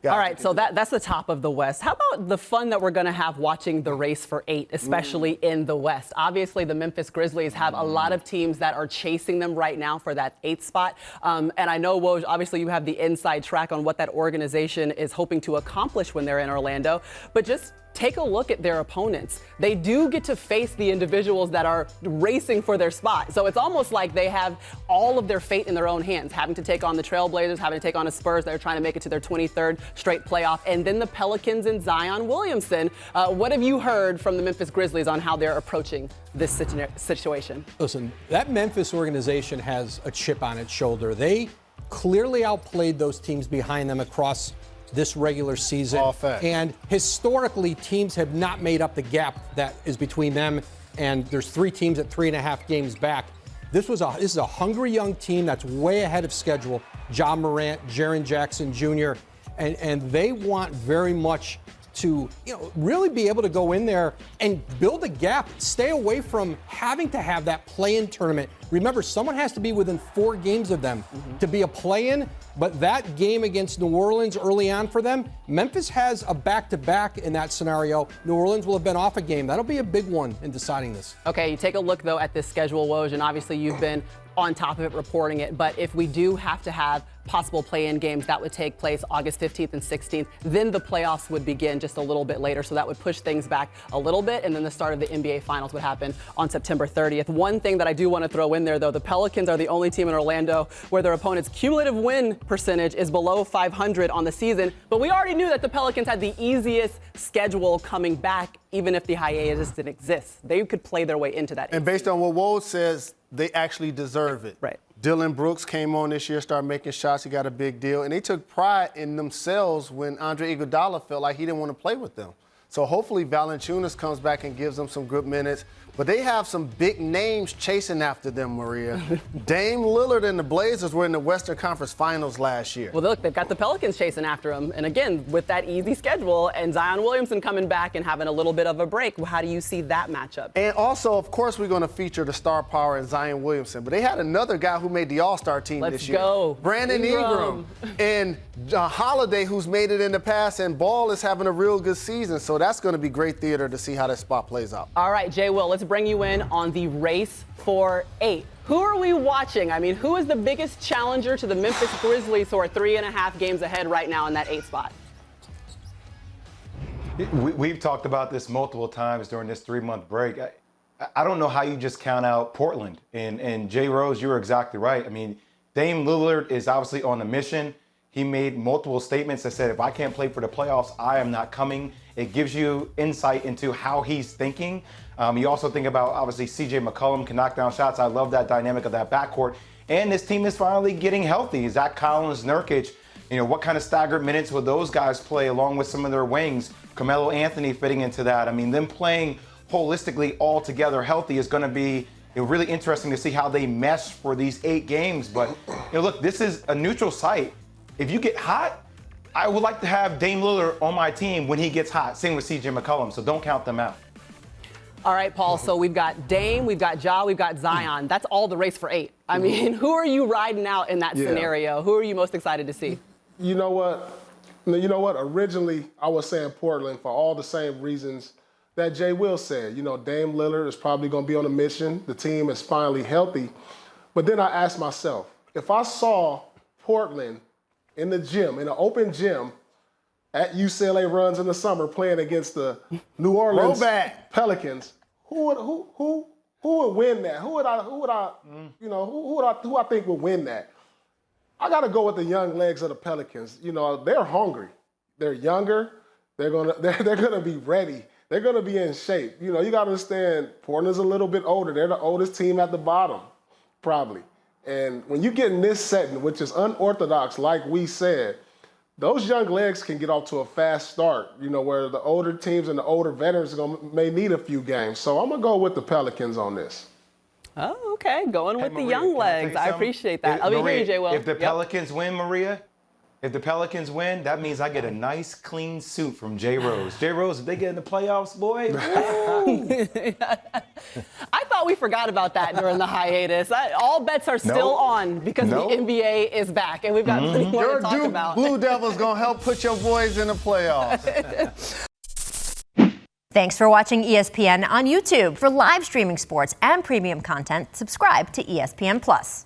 All right, so that's the top of the West. How about the fun that we're going to have watching the race for 8, especially in the West? Obviously, the Memphis Grizzlies have a lot of teams that are chasing them right now for that 8th spot. And I know, Woj, obviously you have the inside track on what that organization is hoping to accomplish when they're in Orlando. But just take a look at their opponents. They do get to face the individuals that are racing for their spot. So it's almost like they have all of their fate in their own hands, having to take on the Trailblazers, having to take on the Spurs that are trying to make it to their 23rd straight playoff, and then the Pelicans and Zion Williamson. What have you heard from the Memphis Grizzlies on how they're approaching this situation? Listen, that Memphis organization has a chip on its shoulder. They clearly outplayed those teams behind them across this regular season. And historically, teams have not made up the gap that is between them, and there's 3 teams at 3.5 games back. This is a hungry young team that's way ahead of schedule. Ja Morant, Jaren Jackson Jr., and they want very much to really be able to go in there and build a gap, stay away from having to have that play-in tournament. Remember, someone has to be within 4 games of them to be a play-in, but that game against New Orleans early on for them, Memphis has a back-to-back in that scenario. New Orleans will have been off a game. That'll be a big one in deciding this. Okay, you take a look, though, at this schedule, Woj, and obviously you've been on top of it, reporting it. But if we do have to have possible play-in games, that would take place August 15th and 16th. Then the playoffs would begin just a little bit later. So that would push things back a little bit. And then the start of the NBA Finals would happen on September 30th. One thing that I do want to throw in there, though, the Pelicans are the only team in Orlando where their opponent's cumulative win percentage is below 500 on the season. But we already knew that the Pelicans had the easiest schedule coming back, even if the hiatus didn't exist. They could play their way into that. And based on what Woj says, they actually deserve it. Right. Dillon Brooks came on this year, started making shots. He got a big deal. And they took pride in themselves when Andre Iguodala felt like he didn't want to play with them. So hopefully Valanciunas comes back and gives them some good minutes. But they have some big names chasing after them, Maria. Dame Lillard and the Blazers were in the Western Conference Finals last year. Well, look, they've got the Pelicans chasing after them. And again, with that easy schedule and Zion Williamson coming back and having a little bit of a break, how do you see that matchup? And also, of course, we're going to feature the star power in Zion Williamson. But they had another guy who made the All-Star team this year. Let's go. Brandon Ingram. And Holiday, who's made it in the past. And Ball is having a real good season. So that's going to be great theater to see how that spot plays out. All right, Jay Will, let's bring you in on the race for 8. Who are we watching? I mean, who is the biggest challenger to the Memphis Grizzlies, who are 3.5 games ahead right now in that 8th spot? We've talked about this multiple times during this 3-month break. I don't know how you just count out Portland. And Jay Rose, you were exactly right. I mean, Dame Lillard is obviously on a mission. He made multiple statements that said, if I can't play for the playoffs, I am not coming. It gives you insight into how he's thinking. You also think about, obviously, C.J. McCollum can knock down shots. I love that dynamic of that backcourt. And this team is finally getting healthy. Zach Collins, Nurkic, what kind of staggered minutes will those guys play along with some of their wings? Carmelo Anthony fitting into that. I mean, them playing holistically all together healthy is going to be really interesting to see how they mesh for these 8 games. But, look, this is a neutral site. If you get hot, I would like to have Dame Lillard on my team when he gets hot. Same with C.J. McCollum, so don't count them out. All right, Paul, so we've got Dame, we've got Ja, we've got Zion. That's all the race for 8. I mean, who are you riding out in that scenario? Who are you most excited to see? You know what? Originally, I was saying Portland for all the same reasons that Jay Will said. Dame Lillard is probably going to be on a mission. The team is finally healthy. But then I asked myself, if I saw Portland in the gym, in an open gym, at UCLA runs in the summer playing against the New Orleans Pelicans, who would win that? Who I think would win that? I got to go with the young legs of the Pelicans. They're hungry. They're younger. They're gonna be ready. They're gonna be in shape. You got to understand, Portland's a little bit older. They're the oldest team at the bottom, probably. And when you get in this setting, which is unorthodox, like we said, those young legs can get off to a fast start, where the older teams and the older veterans may need a few games. So I'm going to go with the Pelicans on this. Oh, okay. Going with the young legs. I appreciate that. I'll be hearing you, Jay Will. If the Pelicans win, Maria, if the Pelicans win, that means I get a nice, clean suit from Jay Rose. Jay Rose, if they get in the playoffs, boy. I thought thought we forgot about that during the hiatus. All bets are still Nope. on because Nope. the NBA is back, and we've got plenty more Your to talk Duke about. Blue Devils going to help put your boys in the playoffs. Thanks for watching ESPN on YouTube. For live streaming sports and premium content, subscribe to ESPN+.